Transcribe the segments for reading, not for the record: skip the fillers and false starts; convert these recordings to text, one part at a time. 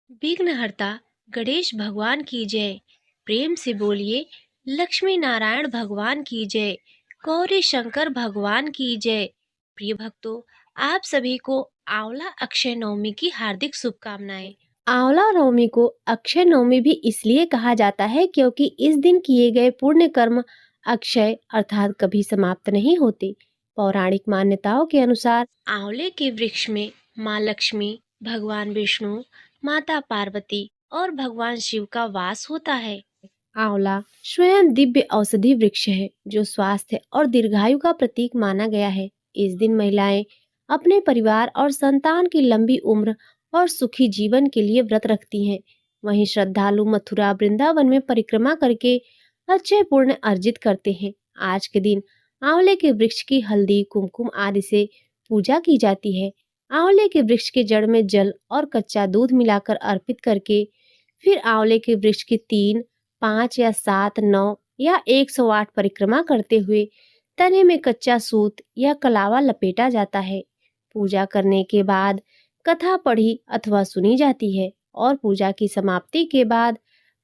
विघ्नहर्ता गणेश भगवान की जय। प्रेम से बोलिए लक्ष्मी नारायण भगवान की जय। गौरी शंकर भगवान की जय। प्रिय भक्तों, आप सभी को आंवला अक्षय नवमी की हार्दिक शुभकामनाएं। आंवला नवमी को अक्षय नवमी भी इसलिए कहा जाता है क्योंकि इस दिन किए गए पुण्य कर्म अक्षय अर्थात कभी समाप्त नहीं होते। पौराणिक मान्यताओं के अनुसार आंवले के वृक्ष में माँ लक्ष्मी, भगवान विष्णु, माता पार्वती और भगवान शिव का वास होता है। आंवला स्वयं दिव्य औषधि वृक्ष है जो स्वास्थ्य और दीर्घायु का प्रतीक माना गया है। इस दिन महिलाएं अपने परिवार और संतान की लंबी उम्र और सुखी जीवन के लिए व्रत रखती हैं। वहीं श्रद्धालु मथुरा वृंदावन में परिक्रमा करके अच्छे पुण्य अर्जित करते हैं। आज के दिन आंवले के वृक्ष की हल्दी, कुमकुम आदि से पूजा की जाती है। आंवले के वृक्ष के जड़ में जल और कच्चा दूध मिलाकर अर्पित करके फिर आंवले के वृक्ष की 3, 5 या 7, 9 या 108 परिक्रमा करते हुए तने में कच्चा सूत या कलावा लपेटा जाता है। पूजा करने के बाद कथा पढ़ी अथवा सुनी जाती है और पूजा की समाप्ति के बाद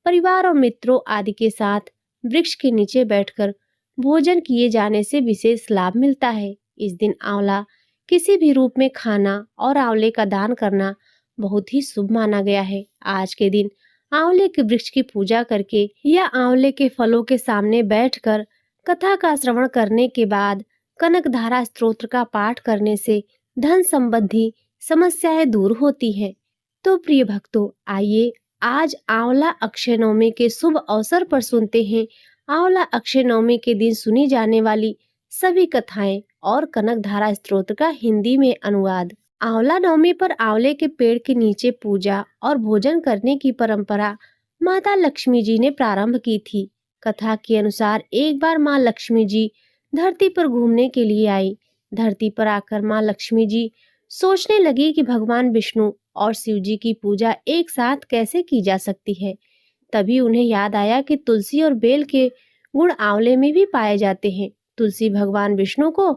परिवार और मित्रों आदि के साथ वृक्ष के नीचे बैठकर भोजन किए जाने से विशेष लाभ मिलता है। इस दिन आंवला किसी भी रूप में खाना और आंवले का दान करना बहुत ही शुभ माना गया है। आज के दिन आंवले के वृक्ष की पूजा करके या आंवले के फलों के सामने बैठकर कथा का श्रवण करने के बाद कनकधारा स्तोत्र का पाठ करने से धन संबंधी समस्याएं दूर होती हैं। तो प्रिय भक्तों, आइए आज आंवला अक्षय नवमी के शुभ अवसर पर सुनते हैं आंवला अक्षय नवमी के दिन सुनी जाने वाली सभी कथाएं और कनकधारा स्तोत्र का हिंदी में अनुवाद। आंवला नवमी पर आंवले के पेड़ के नीचे पूजा और भोजन करने की परंपरा माता लक्ष्मी जी ने प्रारंभ की थी। कथा के अनुसार एक बार माँ लक्ष्मी जी धरती पर घूमने के लिए आई। धरती पर आकर माँ लक्ष्मी जी सोचने लगी कि भगवान विष्णु और शिव जी की पूजा एक साथ कैसे की जा सकती है। तभी उन्हें याद आया कि तुलसी और बेल के गुण आंवले में भी पाए जाते हैं। तुलसी भगवान विष्णु को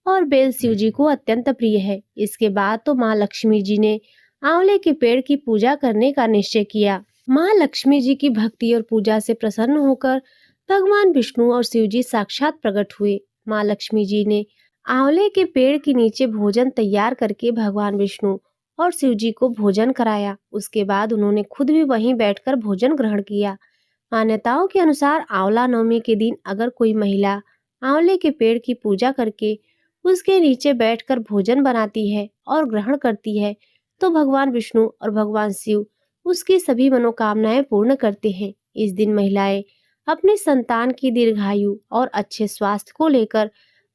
और बेल शिव जी को अत्यंत प्रिय है। इसके बाद तो माँ लक्ष्मी जी ने आंवले के पेड़ की पूजा करने का निश्चय किया। माँ लक्ष्मी जी की भक्ति और पूजा से प्रसन्न होकर भगवान विष्णु और शिव जी साक्षात प्रकट हुए। माँ लक्ष्मी जी ने आंवले के पेड़ के नीचे भोजन तैयार करके भगवान विष्णु और शिव जी को भोजन कराया। उसके बाद उन्होंने खुद भी वहीं बैठकर भोजन ग्रहण किया। मान्यताओं के अनुसार आंवला नवमी के दिन अगर कोई महिला आंवले के पेड़ की पूजा करके उसके नीचे बैठकर भोजन बनाती है और ग्रहण करती है तो भगवान विष्णु और भगवान शिव उसकी सभी मनोकामनाएं पूर्ण करते हैं। इस दिन महिलाएं अपने संतान की दीर्घायु और अच्छे स्वास्थ्य को लेकर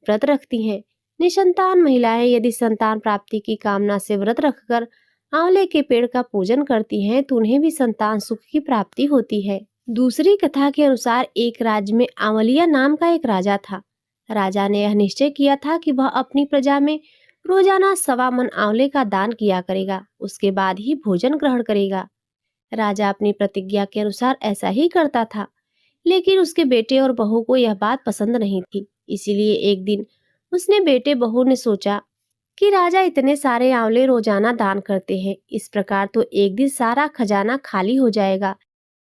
व्रत रखती हैं। निसंतान महिलाएं यदि संतान प्राप्ति की कामना से व्रत रखकर आंवले के पेड़ का पूजन करती हैं तो उन्हें भी संतान सुख की प्राप्ति होती है। दूसरी कथा के अनुसार एक राज्य में आंवलिया नाम का एक राजा था। राजा ने यह निश्चय किया था कि वह अपनी प्रजा में रोजाना 1.25 मन आंवले का दान किया करेगा, उसके बाद ही भोजन ग्रहण करेगा। राजा अपनी प्रतिज्ञा के अनुसार ऐसा ही करता था, लेकिन उसके बेटे और बहू को यह बात पसंद नहीं थी। इसीलिए एक दिन उसने बेटे बहू ने सोचा कि राजा इतने सारे आंवले रोजाना दान करते हैं, इस प्रकार तो एक दिन सारा खजाना खाली हो जाएगा।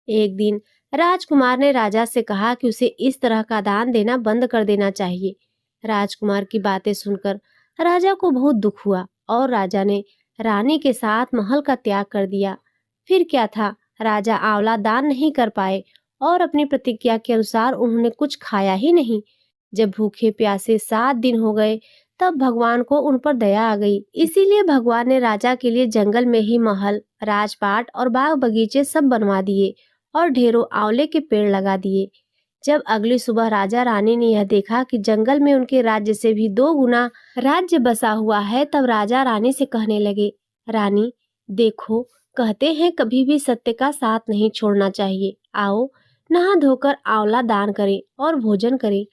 एक दिन राजकुमार ने राजा से कहा कि उसे इस तरह का दान देना बंद कर देना चाहिए। राजकुमार की बातें सुनकर राजा को बहुत दुख हुआ और राजा ने रानी के साथ महल का त्याग कर दिया। फिर क्या था, राजा आंवला दान नहीं कर पाए और अपनी प्रतिज्ञा के अनुसार उन्होंने कुछ खाया ही नहीं। जब भूखे प्यासे 7 दिन हो गए तब भगवान को उन पर दया आ गई। इसीलिए भगवान ने राजा के लिए जंगल में ही महल, राजपाट और बाग बगीचे सब बनवा दिए और ढेरों आंवले के पेड़ लगा दिए। जब अगली सुबह राजा रानी ने यह देखा कि जंगल में उनके राज्य से भी 2 गुना राज्य बसा हुआ है, तब राजा रानी से कहने लगे, रानी देखो, कहते हैं कभी भी सत्य का साथ नहीं छोड़ना चाहिए। आओ नहा धोकर आंवला दान करें और भोजन करें।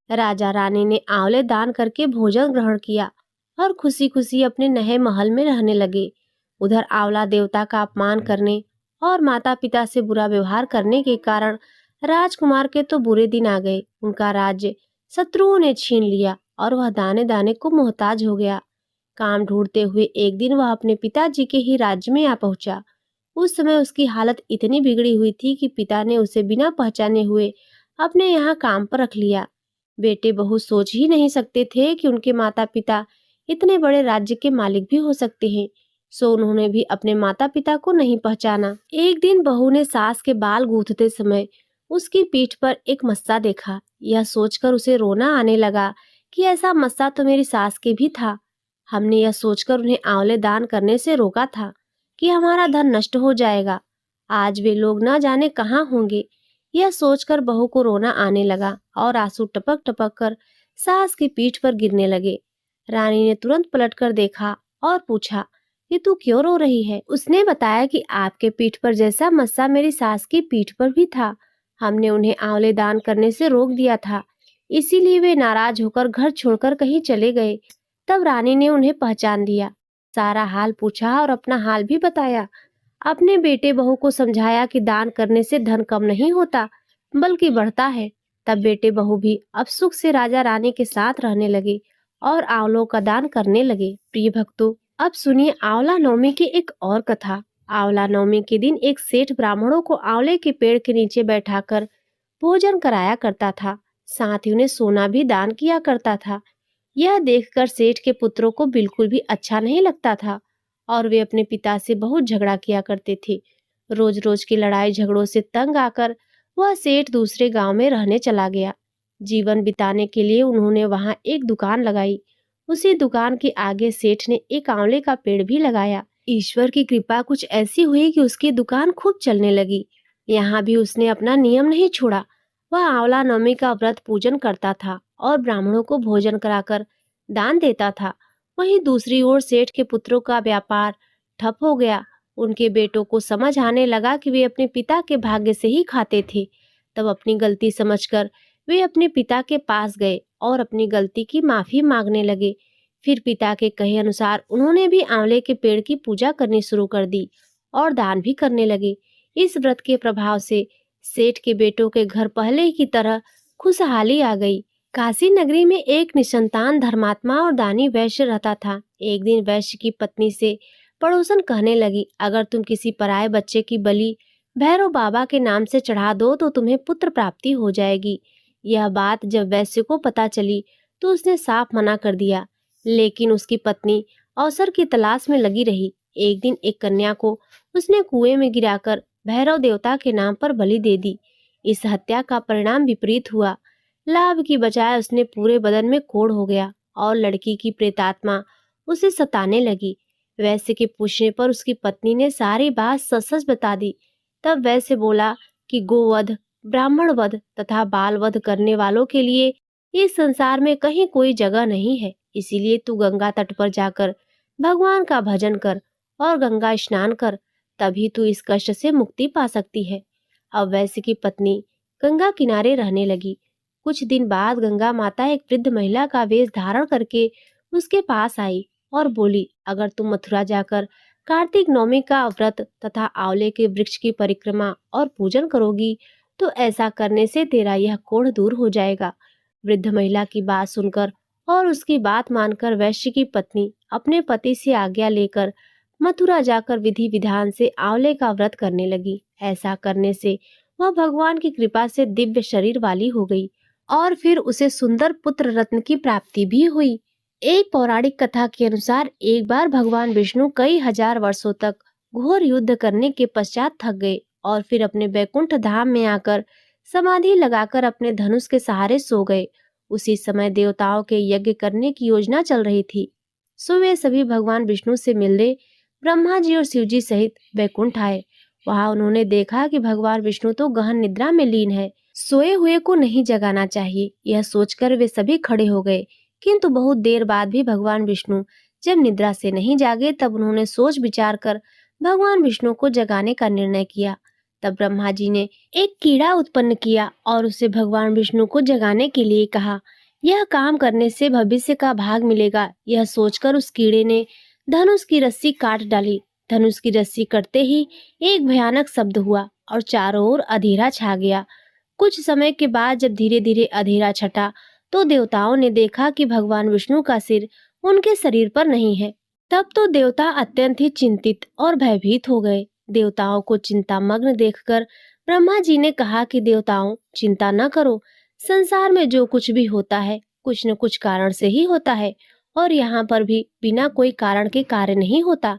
राजा रानी ने आंवले दान करके भोजन ग्रहण किया और खुशी खुशी अपने नए महल में रहने लगे। उधर आंवला देवता का अपमान करने और माता पिता से बुरा व्यवहार करने के कारण राजकुमार के तो बुरे दिन आ गए। उनका राज्य शत्रुओं ने छीन लिया और वह दाने दाने को मोहताज हो गया। काम ढूंढते हुए एक दिन वह अपने पिताजी के ही राज्य में आ पहुंचा। उस समय उसकी हालत इतनी बिगड़ी हुई थी कि पिता ने उसे बिना पहचाने हुए अपने यहाँ काम पर रख लिया। बेटे बहू सोच ही नहीं सकते थे कि उनके माता पिता इतने बड़े राज्य के मालिक भी हो सकते हैं। सो उन्होंने भी अपने माता पिता को नहीं पहचाना। एक दिन बहू ने सास के बाल गूंथते समय उसकी पीठ पर एक मस्सा देखा। यह सोचकर उसे रोना आने लगा कि ऐसा मस्सा तो मेरी सास के भी था। हमने यह सोचकर उन्हें आंवले दान करने से रोका था कि हमारा धन नष्ट हो जाएगा। आज वे लोग न जाने कहाँ होंगे। यह सोचकर बहू को रोना आने लगा और आंसू टपक टपक कर सास की पीठ पर गिरने लगे। रानी ने तुरंत पलटकर देखा और पूछा कि तू क्यों रो रही है। उसने बताया कि आपके पीठ पर जैसा मस्सा मेरी सास की पीठ पर भी था। हमने उन्हें आंवले दान करने से रोक दिया था, इसीलिए वे नाराज होकर घर छोड़कर कहीं चले गए। तब रानी ने उन्हें पहचान लिया, सारा हाल पूछा और अपना हाल भी बताया। अपने बेटे बहू को समझाया कि दान करने से धन कम नहीं होता बल्कि बढ़ता है। तब बेटे बहू भी अब सुख से राजा रानी के साथ रहने लगे और आंवलों का दान करने लगे। प्रिय भक्तों, अब सुनिए आंवला नवमी की एक और कथा। आंवला नवमी के दिन एक सेठ ब्राह्मणों को आंवले के पेड़ के नीचे बैठाकर भोजन कराया करता था, साथ ही उन्हें सोना भी दान किया करता था। यह देखकर सेठ के पुत्रों को बिल्कुल भी अच्छा नहीं लगता था और वे अपने पिता से बहुत झगड़ा किया करते थे। रोज रोज की लड़ाई झगड़ों से तंग आकर वह सेठ दूसरे गांव में रहने चला गया। जीवन बिताने के लिए उन्होंने वहां एक दुकान लगाई। उसी दुकान के आगे सेठ ने एक आंवले का पेड़ भी लगाया। ईश्वर की कृपा कुछ ऐसी हुई कि उसकी दुकान खूब चलने लगी। यहाँ भी उसने अपना नियम नहीं छोड़ा। वह आंवला नवमी का व्रत पूजन करता था और ब्राह्मणों को भोजन कराकर दान देता था। वहीं दूसरी ओर सेठ के पुत्रों का व्यापार ठप हो गया। उनके बेटों को समझ आने लगा कि वे अपने पिता के भाग्य से ही खाते थे। तब अपनी गलती समझकर वे अपने पिता के पास गए और अपनी गलती की माफी मांगने लगे। फिर पिता के कहे अनुसार उन्होंने भी आंवले के पेड़ की पूजा करनी शुरू कर दी और दान भी करने लगे। इस व्रत के प्रभाव से सेठ के बेटों के घर पहले की तरह खुशहाली आ गई। काशी नगरी में एक निसंतान धर्मात्मा और दानी वैश्य रहता था। एक दिन वैश्य की पत्नी से पड़ोसन कहने लगी, अगर तुम किसी पराये बच्चे की बलि भैरव बाबा के नाम से चढ़ा दो तो तुम्हें पुत्र प्राप्ति हो जाएगी। यह बात जब वैश्य को पता चली तो उसने साफ मना कर दिया, लेकिन उसकी पत्नी अवसर की तलाश में लगी रही। एक दिन एक कन्या को उसने कुएं में गिराकर भैरव देवता के नाम पर बलि दे दी। इस हत्या का परिणाम विपरीत हुआ। लाभ की बजाय उसने पूरे बदन में कोढ़ हो गया और लड़की की प्रेतात्मा उसे सताने लगी। वैश्य के पूछने पर उसकी पत्नी ने सारी बात सच सच बता दी। तब वैश्य बोला कि गोवध, ब्राह्मण वध तथा बाल वध करने वालों के लिए इस संसार में कहीं कोई जगह नहीं है। इसीलिए तू गंगा तट पर जाकर भगवान का भजन कर और गंगा स्नान कर, तभी तू इस कष्ट से मुक्ति पा सकती है। अब वैश्य की पत्नी गंगा किनारे रहने लगी। कुछ दिन बाद गंगा माता एक वृद्ध महिला का वेश धारण करके उसके पास आई और बोली, अगर तुम मथुरा जाकर कार्तिक नवमी का व्रत तथा आंवले के वृक्ष की परिक्रमा और पूजन करोगी तो ऐसा करने से तेरा यह कोढ़ दूर हो जाएगा। वृद्ध महिला की बात सुनकर और उसकी बात मानकर वैश्य की पत्नी अपने पति से आज्ञा लेकर मथुरा जाकर विधि विधान से आंवले का व्रत करने लगी। ऐसा करने से वह भगवान की कृपा से दिव्य शरीर वाली हो गई और फिर उसे सुंदर पुत्र रत्न की प्राप्ति भी हुई। एक पौराणिक कथा के अनुसार एक बार भगवान विष्णु कई हजार वर्षों तक घोर युद्ध करने के पश्चात थक गए और फिर अपने बैकुंठ धाम में आकर समाधि लगाकर अपने धनुष के सहारे सो गए। उसी समय देवताओं के यज्ञ करने की योजना चल रही थी। सो वे सभी भगवान विष्णु से मिलने ब्रह्मा जी और शिव जी सहित बैकुंठ आए। वहां उन्होंने देखा कि भगवान विष्णु तो गहन निद्रा में लीन है। सोए हुए को नहीं जगाना चाहिए, यह सोचकर वे सभी खड़े हो गए। किंतु बहुत देर बाद भी भगवान विष्णु जब निद्रा से नहीं जागे तब उन्होंने सोच विचार कर भगवान विष्णु को जगाने का निर्णय किया। तब ब्रह्मा जी ने एक कीड़ा उत्पन्न किया और उसे भगवान विष्णु को जगाने के लिए कहा। यह काम करने से भविष्य का भाग मिलेगा। यह सोचकर उस कीड़े ने धनुष की रस्सी काट डाली। धनुष की रस्सी कटते ही एक भयानक शब्द हुआ और चारों ओर अंधेरा छा गया। कुछ समय के बाद जब धीरे धीरे अंधेरा छटा तो देवताओं ने देखा कि भगवान विष्णु का सिर उनके शरीर पर नहीं है। तब तो देवता अत्यंत ही चिंतित और भयभीत हो गए। देवताओं को चिंतामग्न देखकर ब्रह्मा जी ने कहा कि देवताओं, चिंता न करो। संसार में जो कुछ भी होता है कुछ न कुछ कारण से ही होता है, और यहाँ पर भी बिना कोई कारण के कार्य नहीं होता।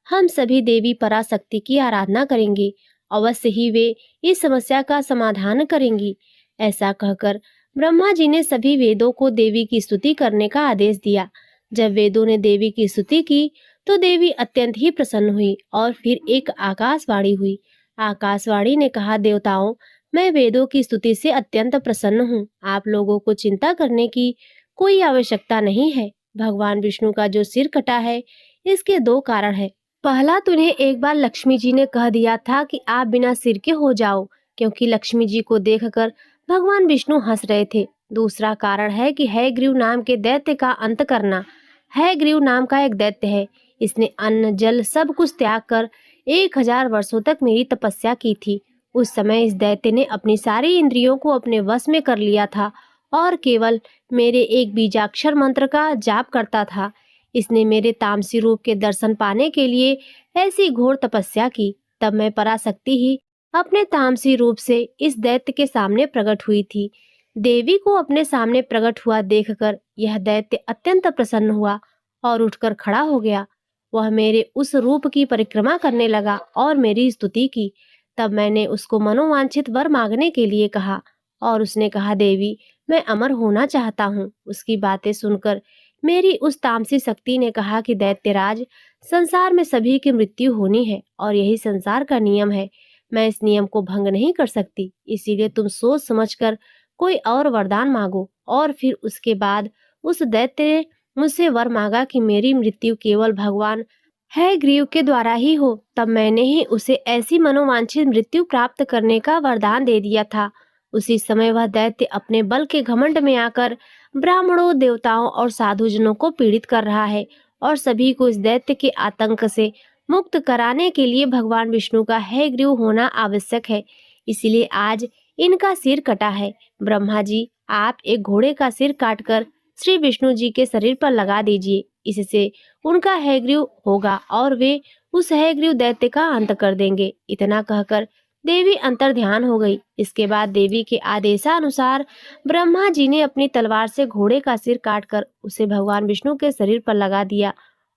हम सभी देवी पराशक्ति की आराधना करेंगे, अवश्य ही वे इस समस्या का समाधान करेंगी। ऐसा कहकर ब्रह्मा जी ने सभी वेदों को देवी की स्तुति करने का आदेश दिया। जब वेदों ने देवी की स्तुति की तो देवी अत्यंत ही प्रसन्न हुई और फिर एक आकाशवाणी हुई। आकाशवाणी ने कहा, देवताओं, मैं वेदों की स्तुति से अत्यंत प्रसन्न हूँ। आप लोगों को चिंता करने की कोई आवश्यकता नहीं है। भगवान विष्णु का जो सिर कटा है, इसके दो कारण है। पहला, तुम्हें एक बार लक्ष्मी जी ने कह दिया था कि आप बिना सिर के हो जाओ, क्योंकि लक्ष्मी जी को देखकर भगवान विष्णु हंस रहे थे। दूसरा कारण है कि हयग्रीव नाम के दैत्य का अंत करना। हयग्रीव नाम का एक दैत्य है। इसने अन्न जल सब कुछ त्याग कर 1000 वर्षों तक मेरी तपस्या की थी। उस समय इस दैत्य ने अपनी सारी इंद्रियों को अपने वश में कर लिया था और केवल मेरे एक बीजाक्षर मंत्र का जाप करता था। इसने मेरे तामसी रूप के दर्शन पाने के लिए ऐसी घोर तपस्या की। तब मैं पराशक्ति ही अपने तामसी रूप से इस दैत्य के सामने प्रकट हुई थी। देवी को अपने सामने प्रकट हुआ देखकर यह दैत्य अत्यंत प्रसन्न हुआ और उठकर खड़ा हो गया। वह मेरे उस रूप की परिक्रमा करने लगा और मेरी स्तुति की। तब मैंने उसको मनोवांछित वर मांगने के लिए कहा और उसने कहा, देवी, मैं अमर होना चाहता हूँ। उसकी बातें सुनकर मेरी उस तामसी शक्ति ने कहा कि दैत्यराज, संसार में सभी की मृत्यु होनी है और यही संसार का नियम है। मैं इस नियम को भंग नहीं कर सकती, इसीलिए तुम सोच समझकर कोई और वरदान मांगो। और फिर उसके बाद उस दैत्य ने मुझसे वर मांगा कि मेरी मृत्यु केवल भगवान हयग्रीव के द्वारा ही हो। तब मैंने ही उसे ऐसी मनोवांछित मृत्यु प्राप्त करने का वरदान दे दिया था। उसी समय वह दैत्य अपने बल के घमंड में आकर ब्राह्मणों, देवताओं और साधुजनों को पीड़ित कर रहा है और सभी को इस दैत्य के आतंक से मुक्त कराने के लिए भगवान विष्णु का हयग्रीव होना आवश्यक है। इसीलिए आज इनका सिर कटा है। ब्रह्मा जी, आप एक घोड़े का सिर काटकर श्री विष्णु जी के शरीर पर लगा दीजिए। इससे उनका हयग्रीव होगा और वे उस हयग्रीव दैत्य का अंत कर देंगे। इतना कहकर देवी अंतर्ध्यान हो गई। इसके बाद देवी के आदेशानुसार ब्रह्मा जी ने अपनी तलवार से घोड़े का सिर काटकर उसे भगवान विष्णु के शरीर पर लगा दिया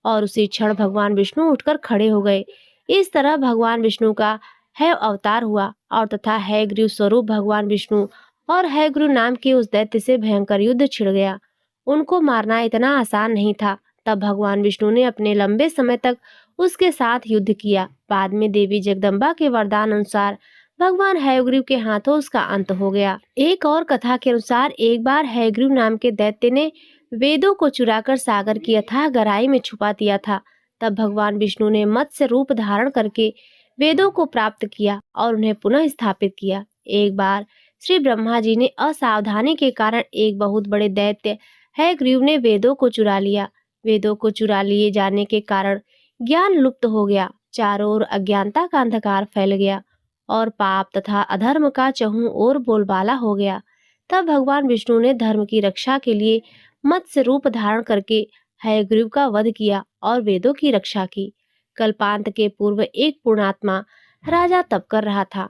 और उसी क्षण भगवान विष्णु उठकर खड़े हो गए। इस तरह भगवान विष्णु का है अवतार हुआ और तथा हयग्रीव स्वरूप भगवान विष्णु और हयग्रीव नाम के उस दैत्य से भयंकर युद्ध छिड़ गया। उनको मारना इतना आसान नहीं था। तब भगवान विष्णु ने अपने लंबे समय तक उसके साथ युद्ध किया। बाद में देवी जगदम्बा के वरदान अनुसार भगवान हयग्रीव के हाथों उसका अंत हो गया। एक और कथा के अनुसार एक बार हयग्रीव नाम के दैत्य ने वेदों को चुराकर सागर की अथाह गहराई में छुपा दिया था। तब भगवान विष्णु ने मत्स्य रूप धारण करके वेदों को प्राप्त किया और उन्हें पुनः स्थापित किया। एक बार श्री ब्रह्मा जी ने असावधानी के कारण एक बहुत बड़े दैत्य हयग्रीव ने वेदों को चुरा लिया। वेदों को चुरा लिए जाने के कारण ज्ञान लुप्त हो गया। चारों ओर अज्ञानता का अंधकार फैल गया और पाप तथा अधर्म का चहुं ओर बोलबाला हो गया। तब भगवान विष्णु ने धर्म की रक्षा के लिए मत्स्य रूप धारण करके हयग्रीव का वध किया और वेदों की रक्षा की। कल्पांत के पूर्व एक पुण्यात्मा राजा तप कर रहा था।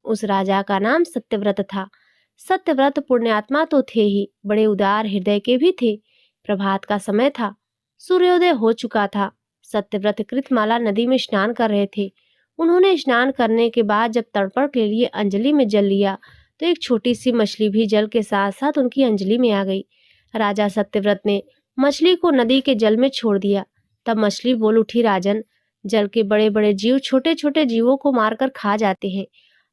उस राजा का नाम सत्यव्रत था। सत्यव्रत पुण्यात्मा तो थे ही, बड़े उदार हृदय के भी थे। प्रभात का समय था, सूर्योदय हो चुका था। सत्यव्रत कृतमाला नदी में स्नान कर रहे थे। उन्होंने स्नान करने के बाद जब तर्पण के लिए अंजलि में जल लिया तो एक छोटी सी मछली भी जल के साथ साथ उनकी अंजलि में आ गई। राजा सत्यव्रत ने मछली को नदी के जल में छोड़ दिया। तब मछली बोल उठी, राजन, जल के बड़े बड़े जीव छोटे छोटे जीवों को मारकर खा जाते हैं।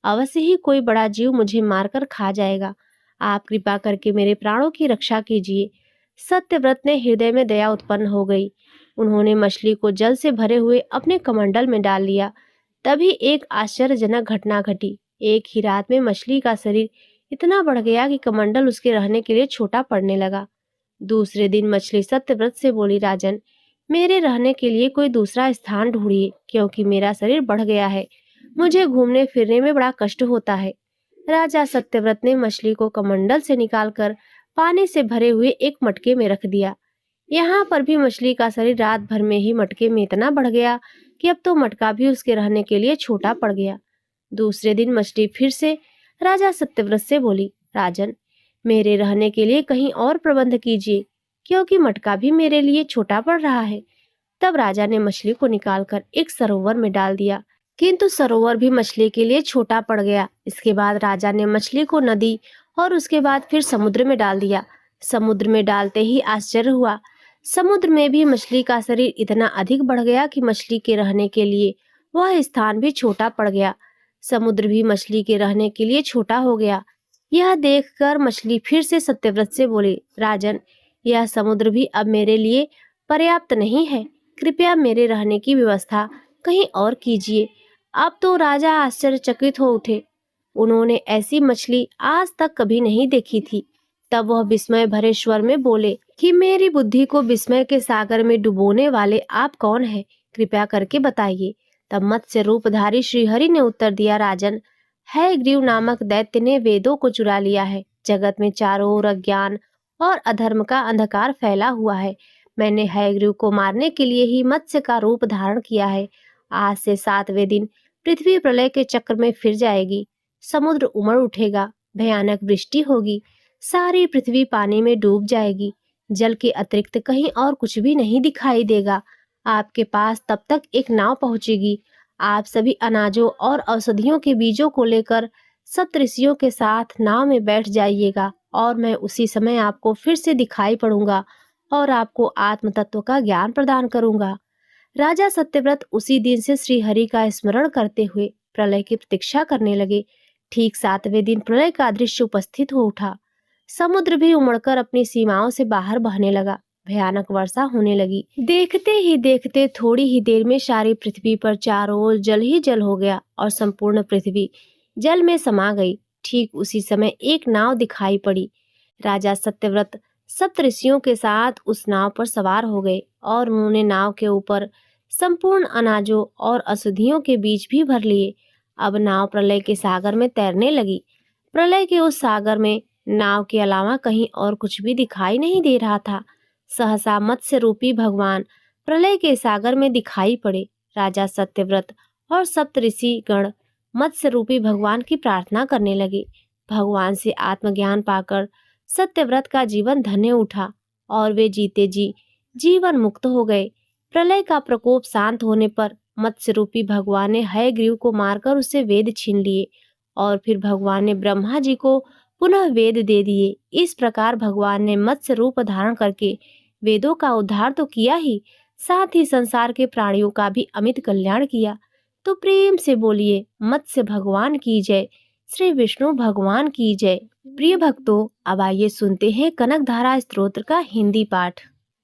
अवश्य ही कोई बड़ा जीव मुझे मारकर खा जाएगा। आप कृपा करके मेरे प्राणों की रक्षा कीजिए। सत्यव्रत ने हृदय में दया उत्पन्न हो गई। उन्होंने मछली को जल से भरे हुए अपने कमंडल में डाल लिया। तभी एक आश्चर्यजनक घटना घटी। एक ही रात में मछली का शरीर इतना बढ़ गया कि कमंडल उसके रहने के लिए छोटा पड़ने लगा। दूसरे दिन मछली सत्यव्रत से बोली, राजन, मेरे रहने के लिए कोई दूसरा स्थान ढूंढिए, क्योंकि मेरा शरीर बढ़ गया है। मुझे घूमने फिरने में बड़ा कष्ट होता है। राजा सत्यव्रत ने मछली को कमंडल से निकालकर पानी से भरे हुए एक मटके में रख दिया। यहाँ पर भी मछली का शरीर रात भर में ही मटके में इतना बढ़ गया कि अब तो मटका भी उसके रहने के लिए छोटा पड़ गया। दूसरे दिन मछली फिर से राजा सत्यव्रत से बोली, राजन, मेरे रहने के लिए कहीं और प्रबंध कीजिए, क्योंकि मटका भी मेरे लिए छोटा पड़ रहा है। तब राजा ने मछली को निकालकर एक सरोवर में डाल दिया, किंतु सरोवर भी मछली के लिए छोटा पड़ गया। इसके बाद राजा ने मछली को नदी और उसके बाद फिर समुद्र में डाल दिया। समुद्र में डालते ही आश्चर्य हुआ, समुद्र में भी मछली का शरीर इतना अधिक बढ़ गया कि मछली के रहने के लिए वह स्थान भी छोटा पड़ गया। समुद्र भी मछली के रहने के लिए छोटा हो गया। यह देखकर मछली फिर से सत्यव्रत से बोली, राजन, यह समुद्र भी अब मेरे लिए पर्याप्त नहीं है, कृपया मेरे रहने की व्यवस्था कहीं और कीजिए। अब तो राजा आश्चर्यचकित हो उठे, उन्होंने ऐसी मछली आज तक कभी नहीं देखी थी। तब वह विस्मय भरे स्वर में बोले कि मेरी बुद्धि को विस्मय के सागर में डुबोने वाले आप कौन हैं? कृपया करके बताइए। तब मत्स्य रूपधारी श्रीहरि ने उत्तर दिया, राजन, हयग्रीव नामक दैत्य ने वेदों को चुरा लिया है। जगत में चारों ओर अज्ञान और अधर्म का अंधकार फैला हुआ है। मैंने हयग्रीव को मारने के लिए ही मत्स्य का रूप धारण किया है। आज से 7वें दिन पृथ्वी प्रलय के चक्र में फिर जाएगी। समुद्र उमड़ उठेगा, भयानक वृष्टि होगी, सारी पृथ्वी पानी में डूब जाएगी। जल के अतिरिक्त कहीं और कुछ भी नहीं दिखाई देगा। आपके पास तब तक एक नाव पहुंचेगी। आप सभी अनाजों और औषधियों के बीजों को लेकर सप्तऋषियों के साथ नाव में बैठ जाइएगा और मैं उसी समय आपको फिर से दिखाई पड़ूंगा और आपको आत्म तत्व का ज्ञान प्रदान करूंगा। राजा सत्यव्रत उसी दिन से श्री हरि का स्मरण करते हुए प्रलय की प्रतीक्षा करने लगे। ठीक 7वें दिन प्रलय का दृश्य उपस्थित हो उठा। समुद्र भी उमड़कर अपनी सीमाओं से बाहर बहने लगा। भयानक वर्षा होने लगी। देखते ही देखते थोड़ी ही देर में सारी पृथ्वी पर चारों ओर जल ही जल हो गया और संपूर्ण पृथ्वी जल में समा गई। ठीक उसी समय एक नाव दिखाई पड़ी। राजा सत्यव्रत सप्तऋषियों के साथ उस नाव पर सवार हो गए और उन्होंने नाव के ऊपर संपूर्ण अनाजों और औषधियों के बीज भी भर लिए। अब नाव प्रलय के सागर में तैरने लगी। प्रलय के उस सागर में नाव के अलावा कहीं और कुछ भी दिखाई नहीं दे रहा था। सहसा मत्स्य रूपी भगवान प्रलय के सागर में दिखाई पड़े। राजा सत्यव्रत और सप्तऋषि गण मत्स्य रूपी भगवान की प्रार्थना करने लगे। भगवान से आत्मज्ञान पाकर सत्यव्रत का जीवन धन्य उठा और वे जीते जी जीवन मुक्त हो गए। प्रलय का प्रकोप शांत होने पर मत्स्य रूपी भगवान ने हयग्रीव को मारकर उससे वेद छीन लिए और फिर भगवान ने ब्रह्मा जी को पुनः वेद दे दिए। इस प्रकार भगवान ने मत्स्य रूप धारण करके वेदों का उद्धार तो किया ही, साथ ही संसार के प्राणियों का भी अमित कल्याण किया। तो प्रेम से बोलिए, मत्स्य भगवान की जय, श्री विष्णु भगवान की जय। प्रिय भक्तों, अब आइए सुनते हैं कनकधारा स्तोत्र का हिंदी पाठ।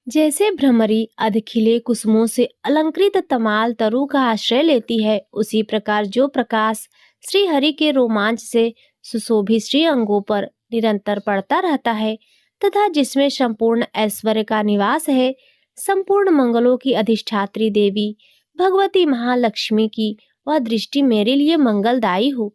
जैसे भ्रमरी अधखिले कुसुमों से अलंकृत तमाल तरु का आश्रय लेती है, उसी प्रकार जो प्रकाश श्री हरि के रोमांच से सुशोभित श्री अंगों पर निरंतर पड़ता रहता है तथा जिसमें संपूर्ण ऐश्वर्य का निवास है, संपूर्ण मंगलों की अधिष्ठात्री देवी भगवती महालक्ष्मी की वह दृष्टि मेरे लिए मंगलदायी हो।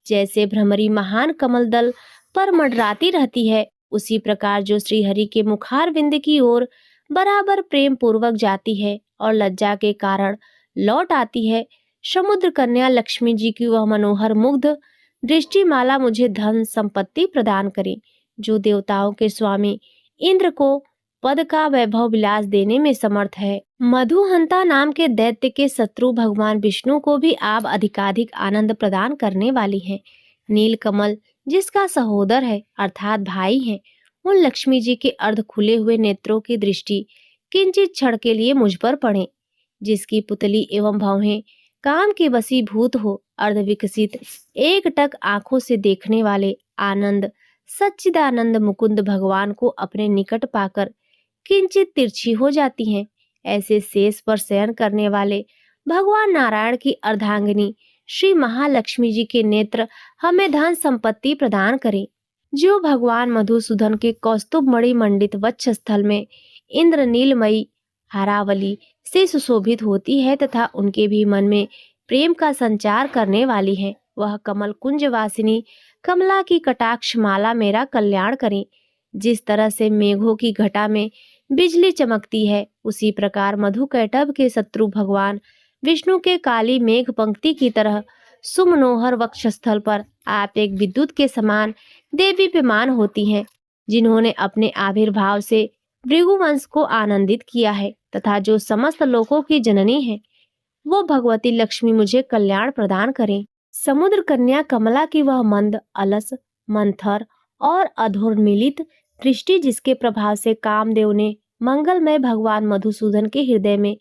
जैसे भ्रमरी महान कमल दल पर मंडराती रहती है, उसी प्रकार जो श्री हरि के मुखार बिंद की ओर बराबर प्रेम पूर्वक जाती है और लज्जा के कारण लौट आती है, समुद्र कन्या लक्ष्मी जी की वह मनोहर मुग्ध दृष्टिमाला मुझे धन संपत्ति प्रदान करे। जो देवताओं के स्वामी इंद्र को पद का वैभव विलास देने में समर्थ है, मधुहंता नाम के दैत्य के शत्रु भगवान विष्णु को भी आप अधिकाधिक आनंद प्रदान करने वाली हैं। नीलकमल जिसका सहोदर है अर्थात भाई है, उन लक्ष्मी जी के अर्ध खुले हुए नेत्रों की दृष्टि किंचित क्षण के लिए मुझ पर पड़े। जिसकी पुतली एवं भौहें काम के वशीभूत हो, अर्ध विकसित एकटक आंखों से देखने वाले आनंद सच्चिदानंद मुकुंद भगवान को अपने निकट पाकर किंचित तिरछी हो जाती हैं। ऐसे शेष पर शयन करने वाले भगवान नारायण की अर्धांगिनी श्री महालक्ष्मी जी के नेत्र हमें धन संपत्ति प्रदान करें। जो भगवान मधुसूदन के कौस्तुभ मणि मंडित वक्ष स्थल में इंद्र नीलमयी हारावली से सुशोभित होती है तथा उनके भी मन में प्रेम का संचार करने वाली है, वह कमल कुंज वासिनी कमला की कटाक्ष माला मेरा कल्याण करें। जिस तरह से मेघों की घटा में बिजली चमकती है, उसी प्रकार मधुकैटभ के शत्रु भगवान विष्णु के काली मेघ पंक्ति की तरह सुमनोहर वक्षस्थल पर आप एक विद्युत के समान देदीप्यमान होती हैं, जिन्होंने अपने आविर्भाव से भृगुवंश को आनंदित किया है तथा जो समस्त लोकों की जननी है, वो भगवती लक्ष्मी मुझे कल्याण प्रदान करें। समुद्र कन्या कमला की वह मंद, अलस, मंथर और अधोर्मिलित दृष्टि, जिसके प्रभाव से कामदेव ने मंगलमय भगवान मधुसूदन के हृदय में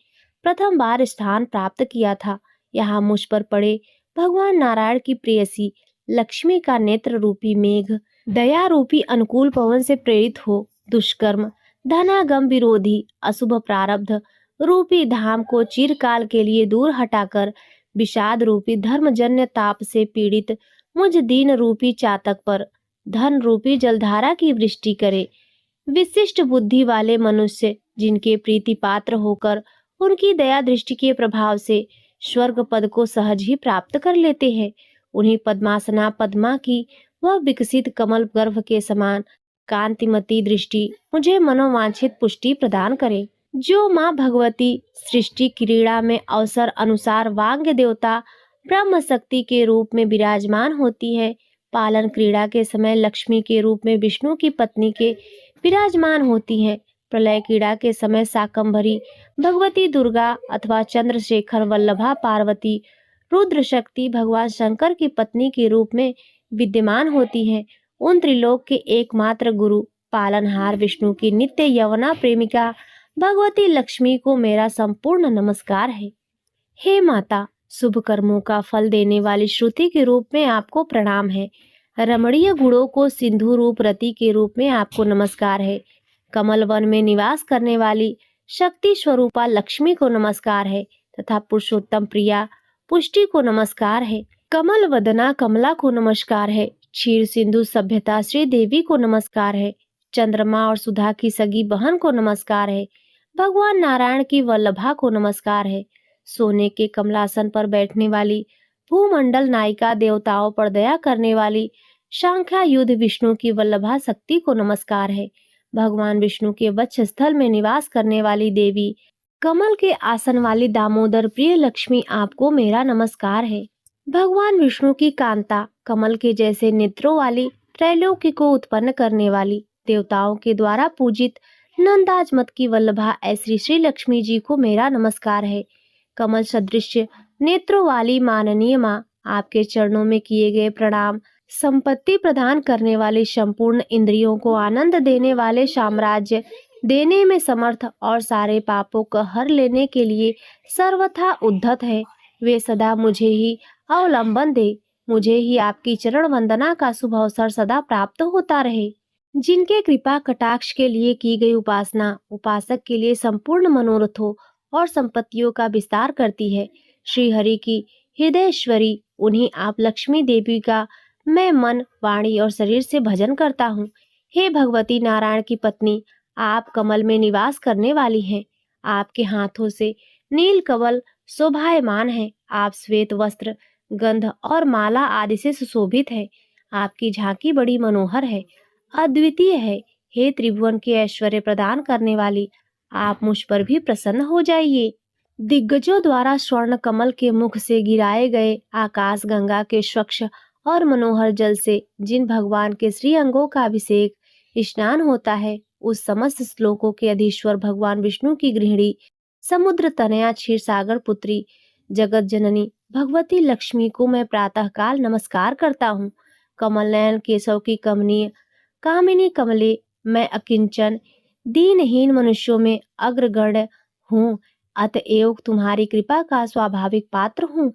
प्रथम बार स्थान प्राप्त किया था, यहाँ मुझ पर पड़े भगवान नारायण की प्रेयसी लक्ष्मी का नेत्र रूपी मेघ दया रूपी अनुकूल पवन से प्रेरित हो दुष्कर्म, धनागम विरोधी अशुभ प्रारब्ध रूपी धाम को चिरकाल के लिए दूर हटाकर विषाद रूपी धर्मजन्य ताप से पीड़ित मुझ दीन रूपी चातक पर धन रूपी जलधारा की वृष्टि करे। विशिष्ट बुद्धि वाले मनुष्य, जिनके प्रीति पात्र होकर उनकी दया दृष्टि के प्रभाव से स्वर्ग पद को सहज ही प्राप्त कर लेते हैं, उन्हीं पद्मासना पद्मा की वह विकसित कमल गर्भ के समान कांतिमती दृष्टि मुझे मनोवांछित पुष्टि प्रदान करे। जो माँ भगवती सृष्टि क्रीड़ा में अवसर अनुसार वाग्य देवता ब्रह्म शक्ति के रूप में विराजमान होती है, पालन क्रीड़ा के समय लक्ष्मी के रूप में विष्णु की पत्नी के विराजमान होती हैं, प्रलय क्रीड़ा के समय शाकंभरी भगवती दुर्गा अथवा चंद्रशेखर वल्लभा पार्वती रुद्र शक्ति भगवान शंकर की पत्नी के रूप में विद्यमान होती हैं। उन त्रिलोक के एकमात्र गुरु पालनहार विष्णु की नित्य यवना प्रेमिका भगवती लक्ष्मी को मेरा संपूर्ण नमस्कार है। हे माता, शुभ कर्मों का फल देने वाली श्रुति के रूप में आपको प्रणाम है। रमणीय गुणों को सिंधु रूप रति के रूप में आपको नमस्कार है। कमल वन में निवास करने वाली शक्ति स्वरूपा लक्ष्मी को नमस्कार है तथा पुरुषोत्तम प्रिया पुष्टि को नमस्कार है। कमल वदना कमला को नमस्कार है। क्षीर सिंधु सभ्यता श्री देवी को नमस्कार है। चंद्रमा और सुधा की सगी बहन को नमस्कार है। भगवान नारायण की वल्लभा को नमस्कार है। सोने के कमलासन पर बैठने वाली भूमंडल नायिका देवताओं पर दया करने वाली शांख्या युद्ध विष्णु की वल्लभा शक्ति को नमस्कार है। भगवान विष्णु के वक्षस्थल में निवास करने वाली देवी कमल के आसन वाली दामोदर प्रिय लक्ष्मी, आपको मेरा नमस्कार है। भगवान विष्णु की कांता कमल के जैसे नेत्रों वाली त्रैलोक्य को उत्पन्न करने वाली देवताओं के द्वारा पूजित नंदाजमत की वल्लभा ऐसी श्री लक्ष्मी जी को मेरा नमस्कार है। कमल सदृश नेत्रों वाली माननीय माँ, आपके चरणों में किए गए प्रणाम। संपत्ति प्रदान करने वाले, संपूर्ण इंद्रियों को आनंद देने वाले, साम्राज्य देने में समर्थ और सारे पापों को हर लेने के लिए सर्वथा उद्धत है, वे सदा मुझे ही अवलंबन दे। मुझे ही आपकी चरण वंदना का शुभ अवसर सदा प्राप्त होता रहे। जिनके कृपा कटाक्ष के लिए की गई उपासना उपासक के लिए संपूर्ण मनोरथों और संपत्तियों का विस्तार करती है। श्री हरि की हृदयेश्वरी, उन्हीं आप लक्ष्मी देवी का मैं मन, वाणी और शरीर से भजन करता हूँ। हे भगवती नारायण की पत्नी, आप कमल में निवास करने वाली हैं। आपके हाथों से नील कमल शोभायमान है। आप श्वेत वस्त्र, गंध और माला आदि से सुशोभित है। आपकी झांकी बड़ी मनोहर है, अद्वितीय है। हे त्रिभुवन के ऐश्वर्य प्रदान करने वाली, आप मुझ पर भी प्रसन्न हो जाइए। दिग्गजों द्वारा स्वर्ण कमल के मुख से गिराए गए आकाश गंगा के स्वच्छ और मनोहर जल से जिन भगवान के श्री अंगों का अभिषेक स्नान होता है, उस समस्त श्लोकों के अधीश्वर भगवान विष्णु की गृहिणी, समुद्र तनया क्षीर सागर पुत्री, जगत जननी भगवती लक्ष्मी को मैं प्रातः काल नमस्कार करता हूँ। कमल नयन केशव की कमनीय कामिनी कमले, मैं अकिंचन दीनहीन मनुष्यों में अग्रगण्य हूँ, अतएव तुम्हारी कृपा का स्वाभाविक पात्र हूँ।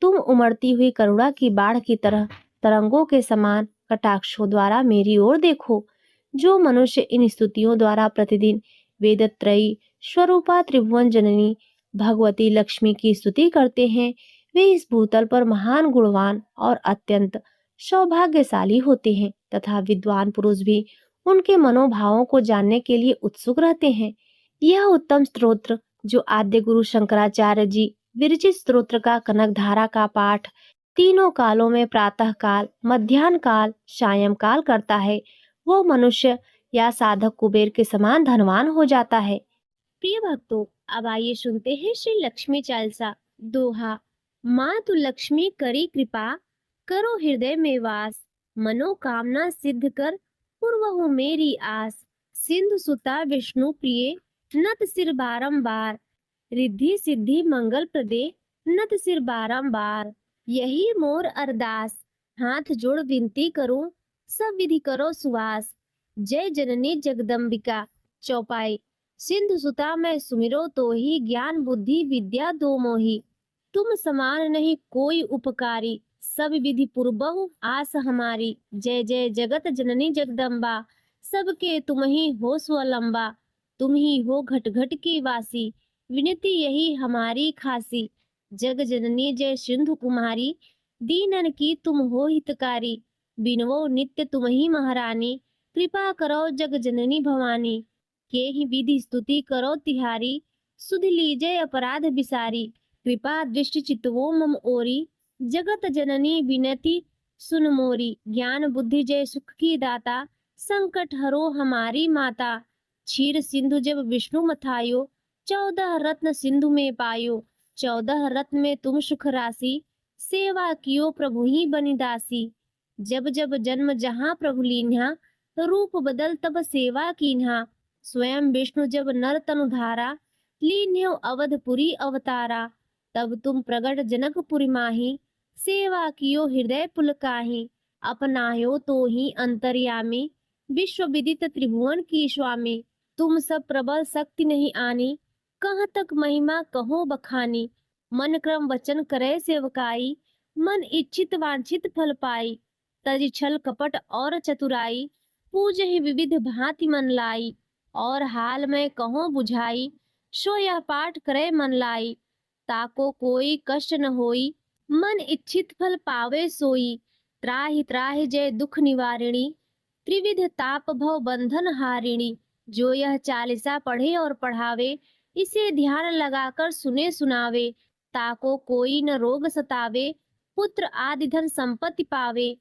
तुम उमड़ती हुई करुणा की बाढ़ की तरह तरंगों के समान कटाक्षों द्वारा मेरी ओर देखो। जो मनुष्य इन स्तुतियों द्वारा प्रतिदिन वेदत्रयी स्वरूपा त्रिभुवन जननी भगवती लक्ष्मी की स्तुति करते हैं, वे इस भूतल पर महान गुणवान और अत्यंत सौभाग्यशाली होते हैं तथा विद्वान पुरुष भी उनके मनोभावों को जानने के लिए उत्सुक रहते हैं। यह उत्तम स्तोत्र जो आद्य गुरु शंकराचार्य जी विरचित स्तोत्र का कनक धारा का पाठ तीनों कालों में प्रातः काल, मध्याह्न काल, सायं काल करता है, वो मनुष्य या साधक कुबेर के समान धनवान हो जाता है। प्रिय भक्तों, अब आइए सुनते हैं श्री लक्ष्मी चालीसा दोहा। माँ तू लक्ष्मी करी कृपा, करो हृदय में वास, मनोकामना सिद्ध कर, पूर्वहु मेरी आस। सिंधु सुता विष्णु प्रिय, नत सिर बारंबार, रिद्धि सिद्धि मंगल प्रदे, नत सिर बारंबार। यही मोर अरदास, हाथ जोड़ विनती करूं, सब विधि करो सुवास। जय जननी जगदम्बिका। चौपाई। सिंधु सुता मैं सुमिरो तो ही, ज्ञान बुद्धि विद्या दो मोही। तुम समान नहीं कोई उपकारी, सब विधि पूर्वहु आस हमारी। जय जय जगत जननी जगदम्बा, सबके तुम ही हो स्वलंबा। तुम ही हो घट घट की वासी, विनती यही हमारी खासी। जग जननी जय सिंधु कुमारी, दीनन की तुम हो हितकारी। बिनवो नित्य तुम ही महारानी, कृपा करो जग जननी भवानी। के ही विधि स्तुति करो तिहारी, सुध लीजय अपराध बिसारी। कृपा दृष्टि चितवो मम ओरी, जगत जननी विनती सुन मोरी। ज्ञान बुद्धि जय सुख की दाता, संकट हरो हमारी माता। क्षीर सिंधु जब विष्णु मथायो, 14 रत्न सिंधु में पायो। 14 रत्न में तुम सुख राशि, सेवा कियो प्रभु ही बनि दासी। जब जब जन्म जहाँ प्रभु लीन्हा, रूप बदल तब सेवा कीन्हा। स्वयं विष्णु जब नर तनु धारा, लीन्यो अवधपुरी अवतारा। तब तुम प्रगट जनकपुरी माही, सेवा कियो हृदय पुलकाही। अपनायो तो ही अंतर्यामी, विश्व विदित त्रिभुवन की स्वामी। तुम सब प्रबल शक्ति नहीं आनी, कहाँ तक महिमा कहो बखानी। मन क्रम वचन करे सेवकाई, मन इच्छित वांछित फल पाई। तज छल कपट और चतुराई, पूज ही विविध भांति मन लाई। और हाल में कहो बुझाई, सो यह पाठ करे मन लाई। ताको कोई कष्ट न होई, मन इच्छित फल पावे सोई। त्राहि त्राहि जय दुख निवारिणी, त्रिविध ताप भव बंधन हारिणी। जो यह चालीसा पढ़े और पढ़ावे, इसे ध्यान लगाकर सुने सुनावे। ताको कोई न रोग सतावे, पुत्र आदि धन संपत्ति पावे।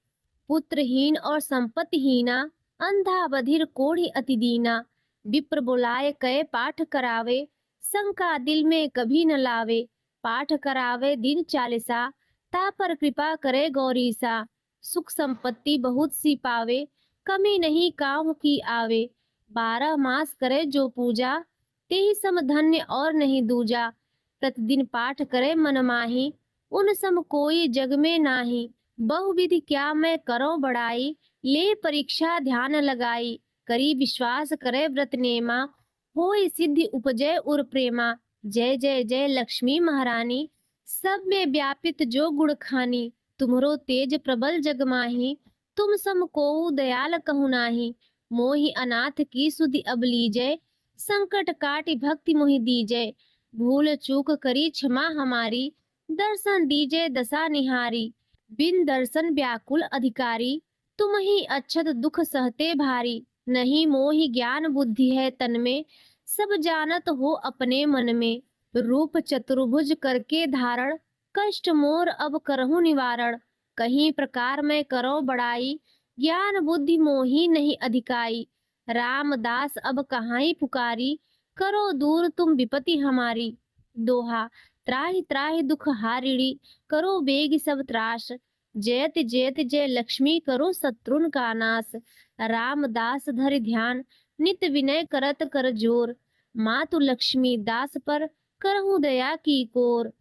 पुत्रहीन और संपत्तिहीना, अंधा बधिर कोढ़ी अति दीना। विप्र बुलाए कहे पाठ करावे, शंका दिल में कभी न लावे। पाठ करावे दिन चालीसा, ता पर कृपा करे गौरीसा। सुख संपत्ति बहुत सी पावे, कमी नहीं काहू की आवे। 12 मास करे जो पूजा, तेहि सम धन्य और नहीं दूजा। प्रतिदिन पाठ करे मन माही, उन सम कोई जग में नाही। बहुविधि क्या मैं करो बड़ाई, ले परीक्षा ध्यान लगाई। करी विश्वास करे व्रत नेमा, होय सिद्धि उपजय उर प्रेमा। जय जय जय लक्ष्मी महारानी, सब में व्यापित जो गुण खानी। तुमरो तेज प्रबल जग माही, तुम सम कोउ दयाल कहु नाही। मोहि अनाथ की सुधि अब लीजय, संकट काटि भक्ति मोहि दीजय। भूल चूक करी क्षमा हमारी, दर्शन दीजय दशा निहारी। बिन दर्शन व्याकुल अधिकारी, तुम ही अक्षत दुख सहते भारी। नहीं मोहि ज्ञान बुद्धि है तन में, सब जानत हो अपने मन में। रूप चतुर्भुज करके धारण, कष्ट मोर अब करहु निवारण। कहीं प्रकार मैं करो बड़ाई, ज्ञान बुद्धि मोहि नहीं अधिकाई। रामदास अब कहाई पुकारी, करो दूर तुम विपति हमारी। दोहा। त्राहि त्राहि दुख हारिणी, करो बेग सब त्रास। जयत जयत जय लक्ष्मी, करो शत्रुन का नाश। रामदास धरि ध्यान, नित विनय करत कर जोर। मातु लक्ष्मी दास पर, करहु दया की कोर।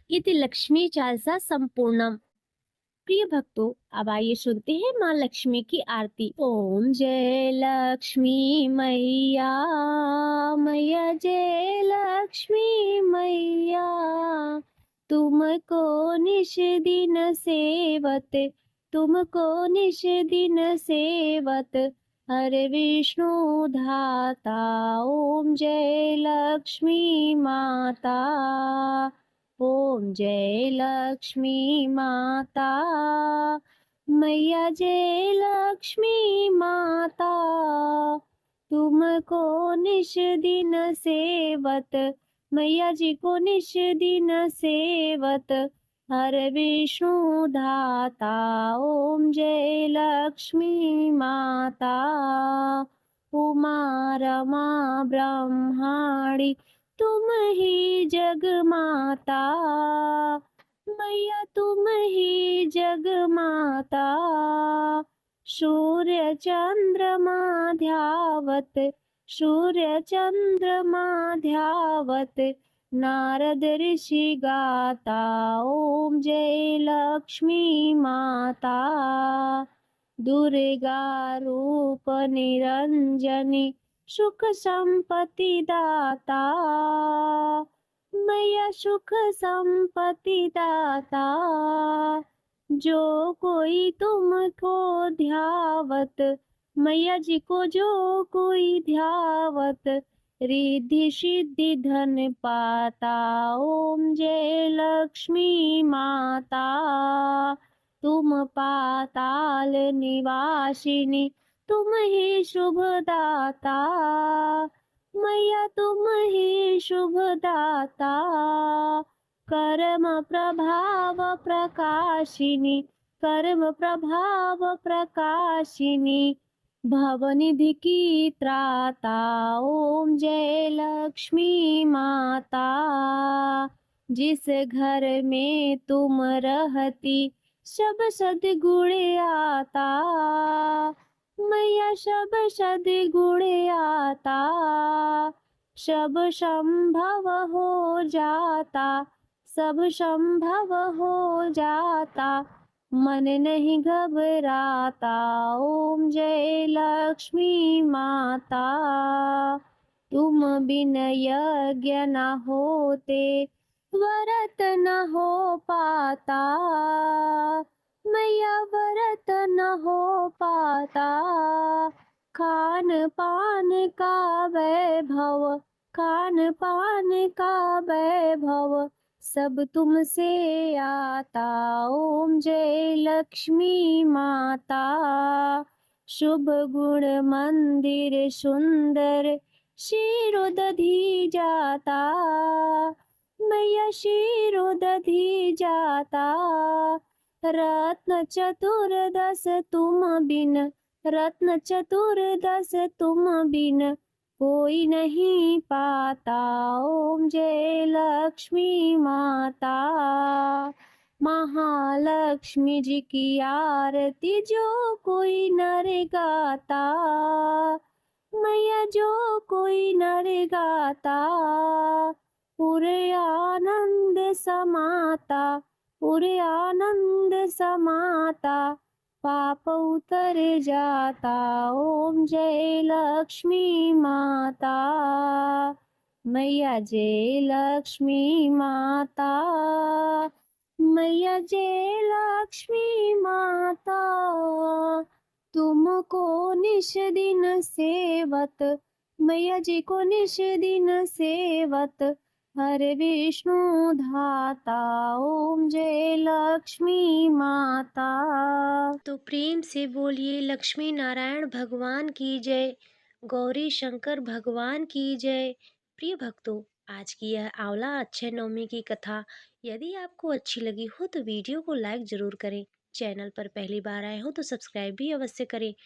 इति लक्ष्मी चालीसा संपूर्णम। प्रिय भक्तों, अब आइए सुनते हैं माँ लक्ष्मी की आरती। ओम जय लक्ष्मी मैया, मैया जय लक्ष्मी मैया। तुमको निश दिन सेवत, तुमको निश दिन सेवत, हरे विष्णु धाता। ओम जय लक्ष्मी माता, ओम जय लक्ष्मी माता। मैया जय लक्ष्मी माता, तुमको निश दिन सेवत, मैया जी को निश दिन सेवत, हर विष्णु धाता। ओम जय लक्ष्मी माता। उमा रमा ब्रह्माणी, तुम ही जग माता, मैया तुम ही जग माता। सूर्य चंद्रमा ध्यावत, सूर्य चंद्रमा ध्यावत, नारद ऋषि गाता, ओम जय लक्ष्मी माता। दुर्गा रूप निरंजनी, सुख संपत्ति दाता, मैया सुख संपत्ति दाता। जो कोई तुमको ध्यावत, मैया जी को जो कोई ध्यावत, रिद्धि सिद्धि धन पाता, ओम जय लक्ष्मी माता। तुम पाताल निवासिनी, तुम ही शुभदाता, मैया तुम ही शुभदाता। कर्म प्रभाव प्रकाशिनी, कर्म प्रभाव प्रकाशिनी, भवनिधि की त्राता, ओम जय लक्ष्मी माता। जिस घर में तुम रहती, सब सद्गुण आता, मैया सब सद्गुण आता। सब संभव हो जाता, सब संभव हो जाता, मन नहीं घबराता, ओम जय लक्ष्मी माता। तुम बिन यज्ञ न होते, व्रत न हो पाता, मैया व्रत न हो पाता। खान पान का वैभव, खान पान का वैभव, सब तुमसे आता, ओम जय लक्ष्मी माता। शुभ गुण मंदिर सुंदर, शिरोदधि जाता, मैया शिरोदधि जाता। रत्न चतुर्दश तुम बिन, रत्न चतुर्दश तुम बिन, कोई नहीं पाता, ओम जय लक्ष्मी माता। महालक्ष्मी जी की आरती जो कोई नर गाता, मैया जो कोई नर गाता, पूरे आनंद समाता, पूरे आनंद समाता, पाप उतर जाता, ओम जय लक्ष्मी माता। मैया जय लक्ष्मी माता, मैया जय लक्ष्मी माता। तुमको निश दिन सेवत, मैया जी को निश दिन सेवत, हरे विष्णु धाता, ओम जय लक्ष्मी माता। तो प्रेम से बोलिए लक्ष्मी नारायण भगवान की जय, गौरी शंकर भगवान की जय। प्रिय भक्तों, आज की यह आंवला अक्षय नवमी की कथा यदि आपको अच्छी लगी हो तो वीडियो को लाइक जरूर करें। चैनल पर पहली बार आए हो तो सब्सक्राइब भी अवश्य करें